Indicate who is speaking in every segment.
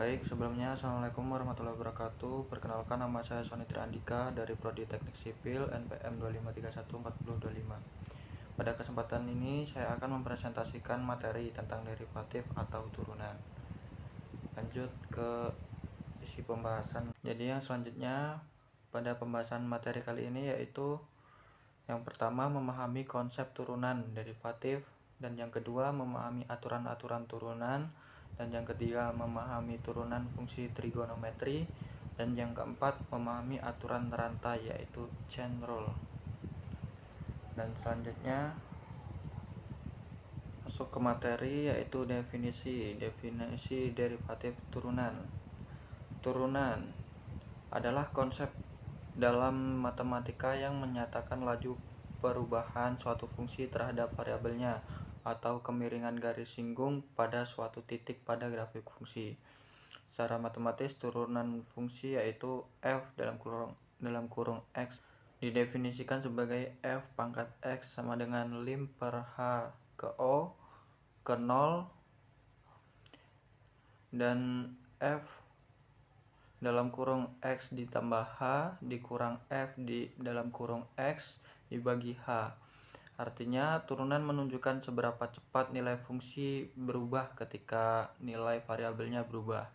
Speaker 1: Baik, sebelumnya Assalamualaikum warahmatullahi wabarakatuh. Perkenalkan, nama saya Sony Triandika dari Prodi Teknik Sipil NPM 25314025. Pada kesempatan ini saya akan mempresentasikan materi tentang derivatif atau turunan. Lanjut ke isi pembahasan. Jadi yang selanjutnya pada pembahasan materi kali ini yaitu yang pertama memahami konsep turunan derivatif, dan yang kedua memahami aturan-aturan turunan, dan yang ketiga memahami turunan fungsi trigonometri, dan yang keempat memahami aturan rantai yaitu chain rule. Dan selanjutnya masuk ke materi yaitu definisi derivatif turunan. Turunan adalah konsep dalam matematika yang menyatakan laju perubahan suatu fungsi terhadap variabelnya atau kemiringan garis singgung pada suatu titik pada grafik fungsi. Secara matematis, turunan fungsi yaitu f dalam kurung x didefinisikan sebagai f pangkat x sama dengan lim per h ke o ke 0 dan f dalam kurung x ditambah h dikurang f di dalam kurung x dibagi h. Artinya turunan menunjukkan seberapa cepat nilai fungsi berubah ketika nilai variabelnya berubah.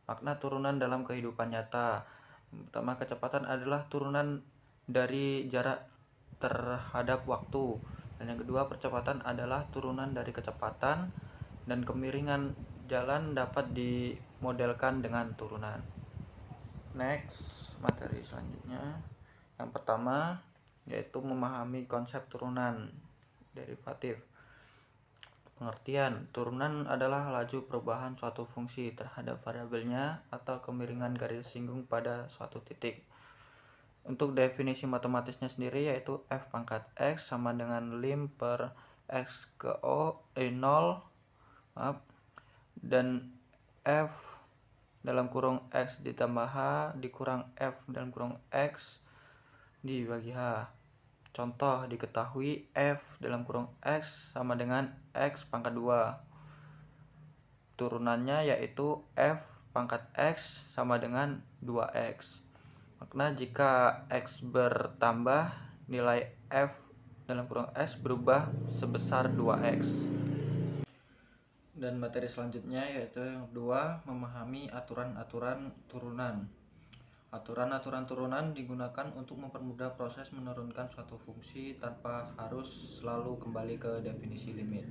Speaker 1: Makna turunan dalam kehidupan nyata. Pertama, kecepatan adalah turunan dari jarak terhadap waktu. Dan yang kedua, percepatan adalah turunan dari kecepatan, dan kemiringan jalan dapat dimodelkan dengan turunan. Next, materi selanjutnya. Yang pertama yaitu memahami konsep turunan derivatif. Pengertian: turunan adalah laju perubahan suatu fungsi terhadap variabelnya atau kemiringan garis singgung pada suatu titik. Untuk definisi matematisnya sendiri yaitu f pangkat x sama dengan lim per x ke 0 dan f dalam kurung x ditambah h dikurang f dalam kurung x dibagi h. Contoh diketahui f dalam kurung x sama dengan x pangkat 2. Turunannya yaitu f pangkat x sama dengan 2x. Makna jika x bertambah, nilai f dalam kurung x berubah sebesar 2x. Dan materi selanjutnya yaitu yang kedua, memahami aturan-aturan turunan. Aturan-aturan turunan digunakan untuk mempermudah proses menurunkan suatu fungsi tanpa harus selalu kembali ke definisi limit.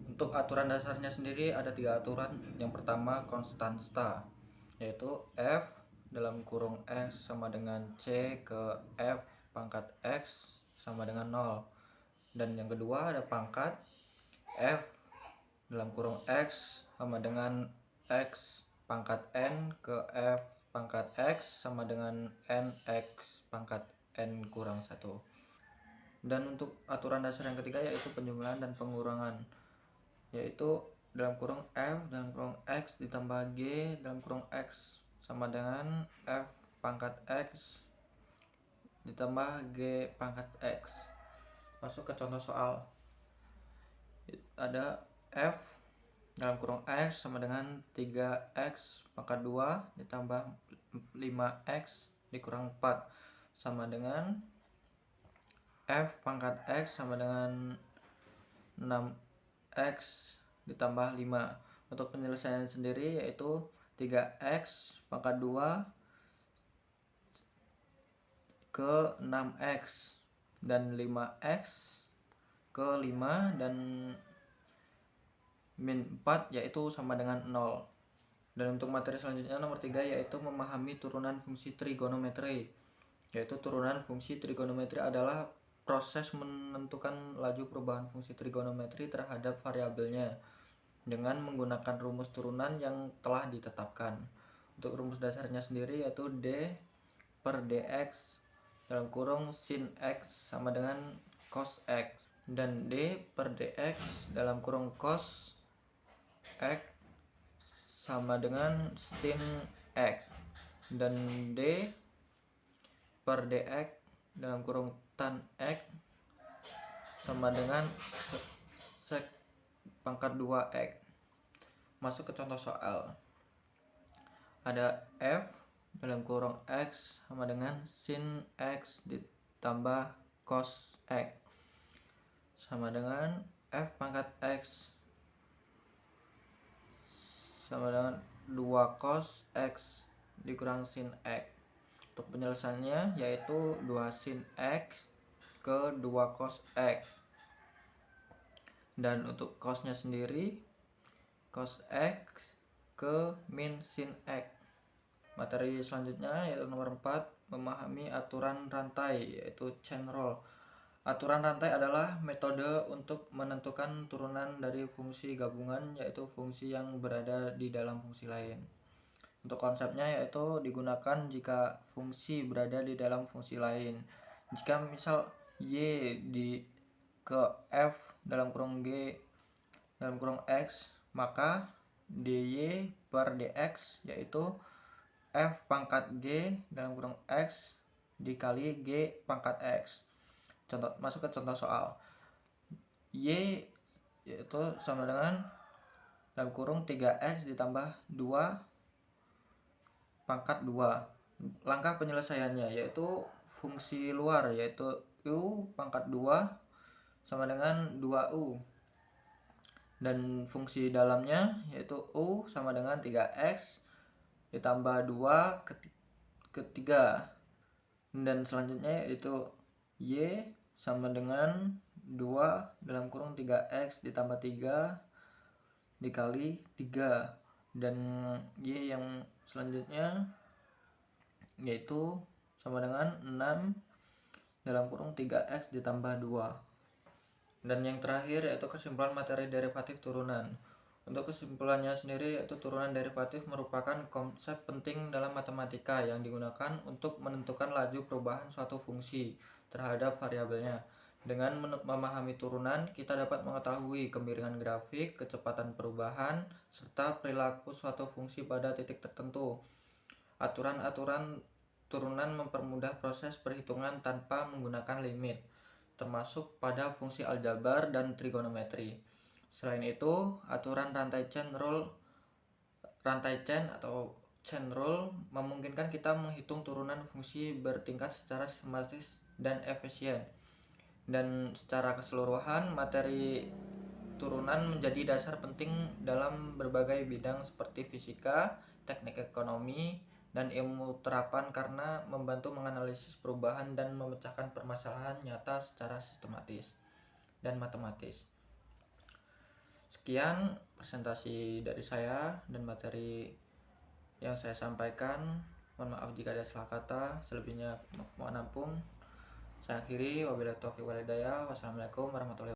Speaker 1: Untuk aturan dasarnya sendiri ada 3 aturan. Yang pertama, konstanta, yaitu f dalam kurung x sama dengan c ke f pangkat x sama dengan 0. Dan yang kedua ada pangkat f dalam kurung x sama dengan x pangkat n ke f pangkat x sama dengan nx pangkat n kurang 1. Dan untuk aturan dasar yang ketiga yaitu penjumlahan dan pengurangan, yaitu dalam kurung f dalam kurung x ditambah g dalam kurung x sama dengan f pangkat x ditambah g pangkat x. Masuk ke contoh soal. Ada f dalam kurung x sama dengan 3x pangkat 2 ditambah 5x dikurang 4 sama dengan f pangkat x sama dengan 6x ditambah 5. Untuk penyelesaian sendiri yaitu 3x pangkat 2 ke 6x dan 5x ke 5 dan min 4 yaitu sama dengan 0. Dan untuk materi selanjutnya nomor 3 yaitu memahami turunan fungsi trigonometri. Yaitu turunan fungsi trigonometri adalah proses menentukan laju perubahan fungsi trigonometri terhadap variabelnya dengan menggunakan rumus turunan yang telah ditetapkan. Untuk rumus dasarnya sendiri yaitu d per dx dalam kurung sin x sama dengan cos x, dan d per dx dalam kurung cos x sama dengan sin x, dan d per dx dalam kurung tan x sama dengan sec pangkat 2x. Masuk ke contoh soal. Ada F dalam kurung X sama dengan sin X ditambah cos X sama dengan F pangkat X sama dengan 2 cos X dikurang sin X. Untuk penyelesaiannya yaitu 2 sin X ke 2 cos X. Dan untuk cosnya sendiri cos X ke min sin X. Materi selanjutnya yaitu nomor 4, memahami aturan rantai yaitu chain rule. Aturan rantai adalah metode untuk menentukan turunan dari fungsi gabungan yaitu fungsi yang berada di dalam fungsi lain. Untuk konsepnya yaitu digunakan jika fungsi berada di dalam fungsi lain. Jika misal Y ke F dalam kurung G dalam kurung X, maka dy per dx yaitu F pangkat G dalam kurung X dikali G pangkat X. Masuk ke contoh soal. Y yaitu sama dengan dalam kurung 3X ditambah 2 pangkat 2. Langkah penyelesaiannya yaitu fungsi luar yaitu U pangkat 2 sama dengan 2U. Dan fungsi dalamnya yaitu U sama dengan 3X ditambah 2 ke 3. Dan selanjutnya yaitu Y sama dengan 2 dalam kurung 3X ditambah 3 dikali 3. Dan Y yang selanjutnya yaitu sama dengan 6 dalam kurung 3X ditambah 2. Dan yang terakhir yaitu kesimpulan materi derivatif turunan. Untuk kesimpulannya sendiri yaitu turunan derivatif merupakan konsep penting dalam matematika yang digunakan untuk menentukan laju perubahan suatu fungsi terhadap variabelnya. Dengan memahami turunan, kita dapat mengetahui kemiringan grafik, kecepatan perubahan, serta perilaku suatu fungsi pada titik tertentu. Aturan-aturan turunan mempermudah proses perhitungan tanpa menggunakan limit, termasuk pada fungsi aljabar dan trigonometri. Selain itu, aturan rantai chain atau chain rule memungkinkan kita menghitung turunan fungsi bertingkat secara sistematis dan efisien. Dan secara keseluruhan, materi turunan menjadi dasar penting dalam berbagai bidang seperti fisika, teknik ekonomi, dan ilmu terapan karena membantu menganalisis perubahan dan memecahkan permasalahan nyata secara sistematis dan matematis. Sekian presentasi dari saya dan materi yang saya sampaikan. Mohon maaf jika ada salah kata, selebihnya mohon ampun. Saya akhiri, wabillahi taufiq wal hidayah. Wassalamualaikum warahmatullahi wabarakatuh.